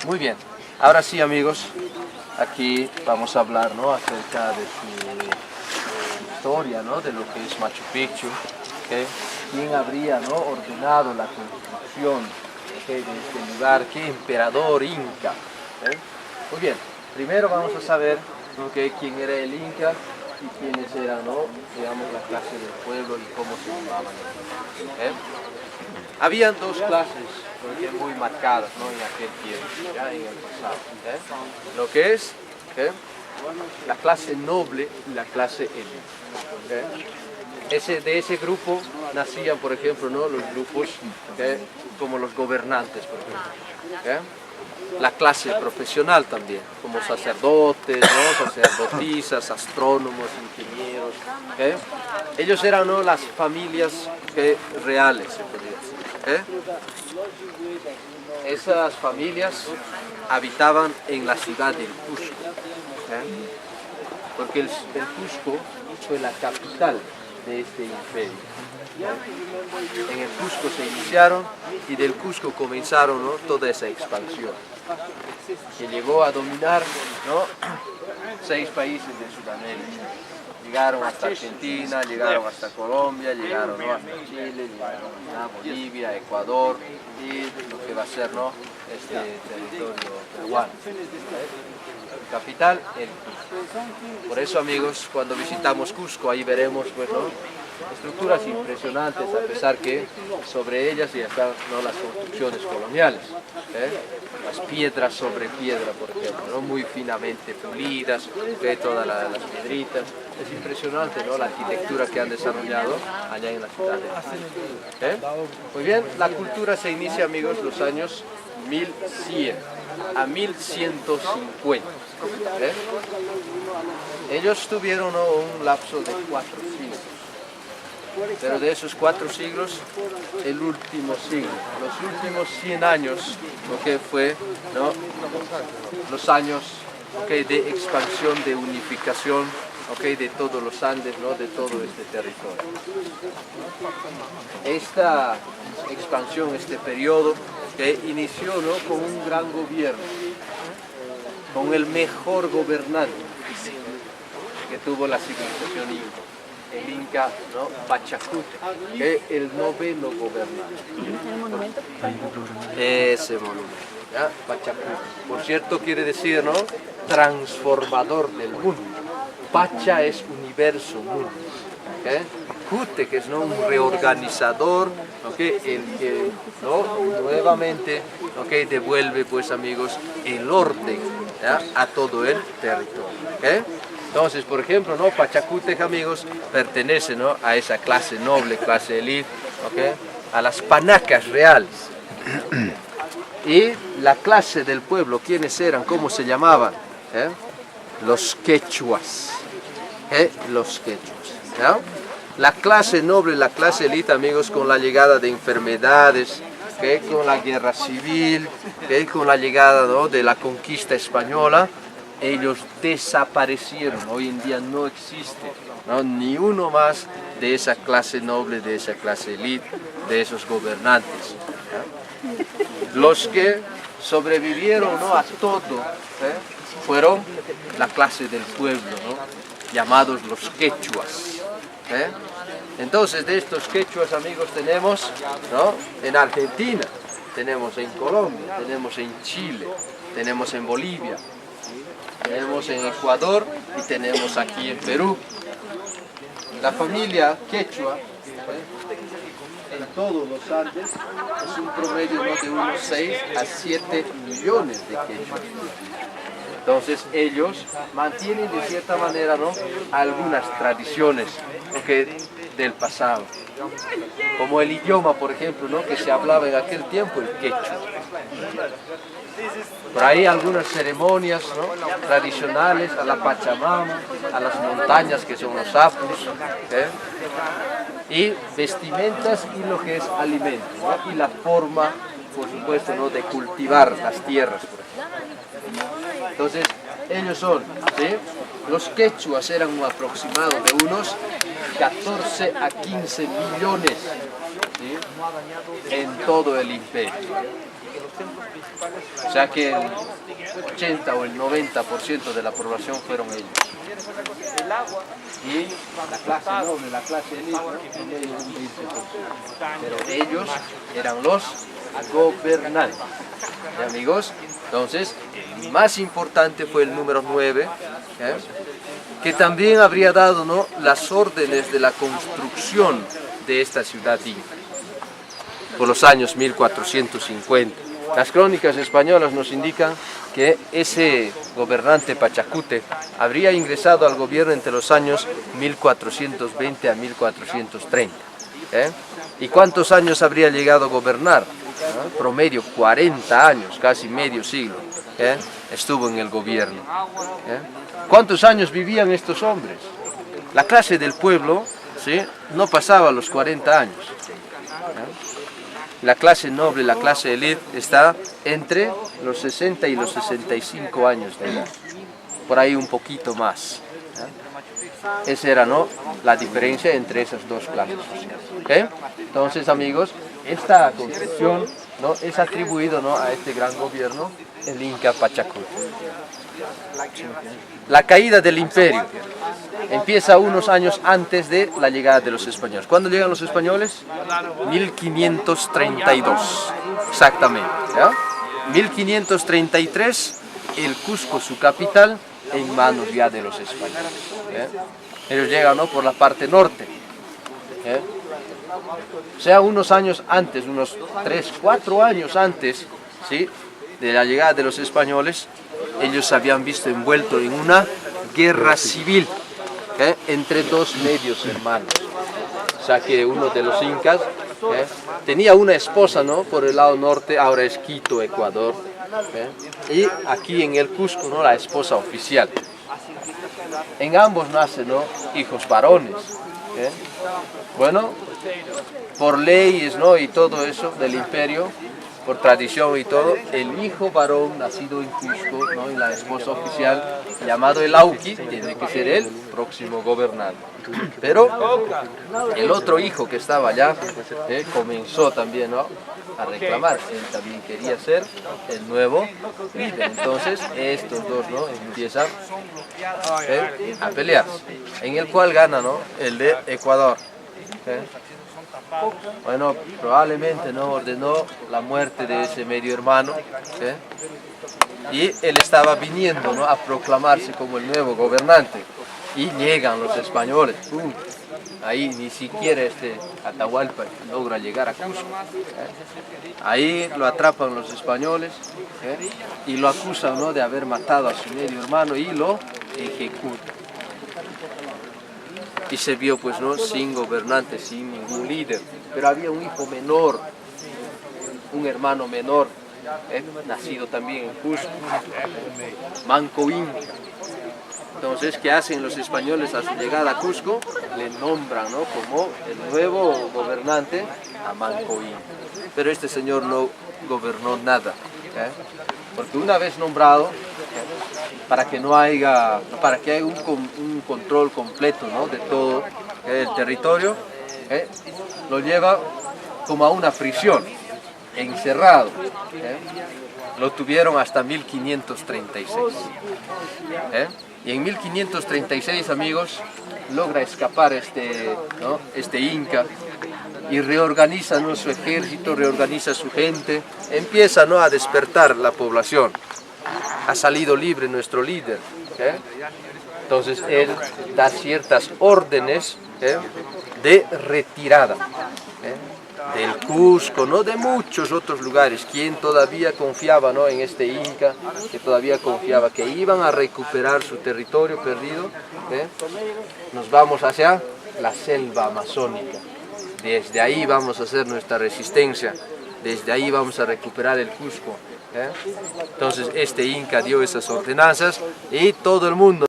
Muy bien, ahora sí amigos, aquí vamos a hablar, ¿no?, acerca de su historia, ¿no?, de lo que es Machu Picchu, ¿okay? ¿Quién habría, ¿no?, ordenado la construcción, ¿okay?, de este lugar? ¿Qué emperador inca? Muy bien, primero vamos a saber, ¿okay?, quién era el inca y quiénes eran, ¿no?, digamos, la clase del pueblo y cómo se llamaban. Habían dos clases, porque muy marcadas, ¿no?, en aquel tiempo, ya en el pasado. Lo que es la clase noble y la clase élite. De ese grupo nacían, por ejemplo, ¿no?, los grupos como los gobernantes, por ejemplo. La clase profesional también, como sacerdotes, ¿no?, sacerdotisas, astrónomos, ingenieros. Ellos eran, ¿no?, las familias reales, se podría decir. Esas familias habitaban en la ciudad del Cusco, porque el Cusco fue la capital de este imperio. En el Cusco se iniciaron y del Cusco comenzaron, ¿no?, toda esa expansión, que llegó a dominar, ¿no?, 6 países de Sudamérica. Llegaron hasta Argentina, llegaron hasta Colombia, llegaron, ¿no?, hasta Chile, llegaron a Bolivia, Ecuador y lo que va a ser, ¿no?, este territorio peruano. Capital, el Cusco. Por eso, amigos, cuando visitamos Cusco, ahí veremos, pues, ¿no?, estructuras impresionantes, a pesar que sobre ellas ya están, ¿no?, las construcciones coloniales. Las piedras sobre piedra, por ejemplo, ¿no?, muy finamente pulidas, todas las piedritas. Es impresionante, ¿no?, la arquitectura que han desarrollado allá en la ciudad de Cusco. Muy bien, la cultura se inicia, amigos, los años 1100 a 1150. Ellos tuvieron, ¿no?, un lapso de 4 siglos. Pero de esos 4 siglos, el último siglo, los últimos 100 años, lo que fue, ¿no?, los años, de expansión, de unificación, de todos los Andes, ¿no?, de todo este territorio. Esta expansión, este periodo, inició, ¿no?, con un gran gobierno, con el mejor gobernante que tuvo la civilización inca. El Inca, ¿no?, Pachacute, el noveno gobernante. ¿El monumento? Ese monumento, ¿ya? Pachacute. Por cierto, quiere decir, ¿no?, transformador del mundo. Pacha es universo, mundo. Cute, que es, ¿no?, un reorganizador, el que, ¿no?, nuevamente, devuelve, pues, amigos, el orden, ¿ya?, a todo el territorio. Entonces, por ejemplo, ¿no?, Pachacútec, amigos, pertenece, ¿no?, a esa clase noble, clase elite, a las panacas reales. Y la clase del pueblo, ¿quiénes eran? ¿Cómo se llamaban? Los quechuas. Los quechuas, ¿ya? La clase noble, la clase elite, amigos, con la llegada de enfermedades, con la guerra civil, con la llegada, ¿no?, de la conquista española, ellos desaparecieron. Hoy en día no existe, ¿no?, ni uno más de esa clase noble, de esa clase elite, de esos gobernantes. Los que sobrevivieron, ¿no?, a todo, fueron la clase del pueblo, ¿no?, llamados los quechuas. Entonces, de estos quechuas, amigos, tenemos, ¿no?, en Argentina, tenemos en Colombia, tenemos en Chile, tenemos en Bolivia, tenemos en Ecuador y tenemos aquí en Perú. La familia quechua, en todos los Andes, es un promedio, ¿no?, de unos 6 a 7 millones de quechuas. Entonces ellos mantienen de cierta manera, ¿no?, algunas tradiciones del pasado, como el idioma, por ejemplo, ¿no?, que se hablaba en aquel tiempo, el quechua. Por ahí algunas ceremonias, ¿no?, tradicionales a la Pachamama, a las montañas que son los apus, y vestimentas y lo que es alimento, ¿no?, y la forma, por supuesto, ¿no?, de cultivar las tierras, por ejemplo. Entonces, ellos son, los quechuas eran un aproximado de unos 14 a 15 millones, en todo el imperio. O sea que el 80 o el 90% de la población fueron ellos. Y la clase noble, la clase élite, ¿no? En medio un 20%. Pero ellos eran los gobernantes. ¿Sí, amigos? Entonces, el más importante fue el número 9, que también habría dado, ¿no?, las órdenes de la construcción de esta ciudad inca por los años 1450. Las crónicas españolas nos indican que ese gobernante Pachacute habría ingresado al gobierno entre los años 1420 a 1430. ¿Y cuántos años habría llegado a gobernar? Promedio 40 años, casi medio siglo, estuvo en el gobierno. ¿Cuántos años vivían estos hombres? La clase del pueblo, ¿sí?, no pasaba los 40 años. La clase noble, la clase élite, está entre los 60 y los 65 años de edad, por ahí un poquito más. Esa era, ¿no?, la diferencia entre esas dos clases sociales. Entonces, amigos, esta construcción, ¿no?, es atribuido, ¿no?, a este gran gobierno, el Inca Pachacute. La caída del imperio empieza unos años antes de la llegada de los españoles. ¿Cuándo llegan los españoles? 1532, exactamente. 1533, el Cusco, su capital, en manos ya de los españoles. Ellos llegan, ¿no?, por la parte norte. O sea, unos años antes, unos 3, 4 años antes, ¿sí?, de la llegada de los españoles, ellos se habían visto envueltos en una guerra civil entre dos medios hermanos. O sea que uno de los incas tenía una esposa, ¿no?, por el lado norte, ahora es Quito, Ecuador, y aquí en el Cusco, ¿no?, la esposa oficial. En ambos nacen, ¿no?, hijos varones. Bueno, por leyes, ¿no?, y todo eso del imperio, por tradición y todo, el hijo varón nacido en Cusco, ¿no?, y la esposa oficial, llamado el Auqui, tiene que ser el próximo gobernante. Pero el otro hijo que estaba allá comenzó también, ¿no?, a reclamar. Él también quería ser el nuevo líder. Entonces estos dos, ¿no?, empiezan a pelearse, en el cual gana, ¿no?, el de Ecuador. Bueno, probablemente, ¿no?, ordenó la muerte de ese medio hermano, y él estaba viniendo, ¿no?, a proclamarse como el nuevo gobernante, y llegan los españoles. Ahí ni siquiera Atahualpa logra llegar a Cusco. Ahí lo atrapan los españoles, y lo acusan, ¿no?, de haber matado a su medio hermano y lo ejecutan. Y se vio, pues, ¿no?, sin gobernante, sin ningún líder. Pero había un hijo menor, un hermano menor, nacido también en Cusco, Manco Inca. Entonces, ¿qué hacen los españoles a su llegada a Cusco? Le nombran, ¿no?, como el nuevo gobernante a Manco Inca. Pero este señor no gobernó nada, porque una vez nombrado, para que haya un control completo, ¿no?, de todo el territorio, lo lleva como a una prisión, encerrado. Lo tuvieron hasta 1536. Y en 1536, amigos, logra escapar este Inca y reorganiza, ¿no?, su ejército, reorganiza su gente, empieza, ¿no?, a despertar la población. Ha salido libre nuestro líder. Entonces él da ciertas órdenes de retirada del Cusco, ¿no?, de muchos otros lugares. Quien todavía confiaba, ¿no?, en este Inca, que todavía confiaba que iban a recuperar su territorio perdido, nos vamos hacia la selva amazónica. Desde ahí vamos a hacer nuestra resistencia, desde ahí vamos a recuperar el Cusco. Entonces este Inca dio esas ordenanzas y todo el mundo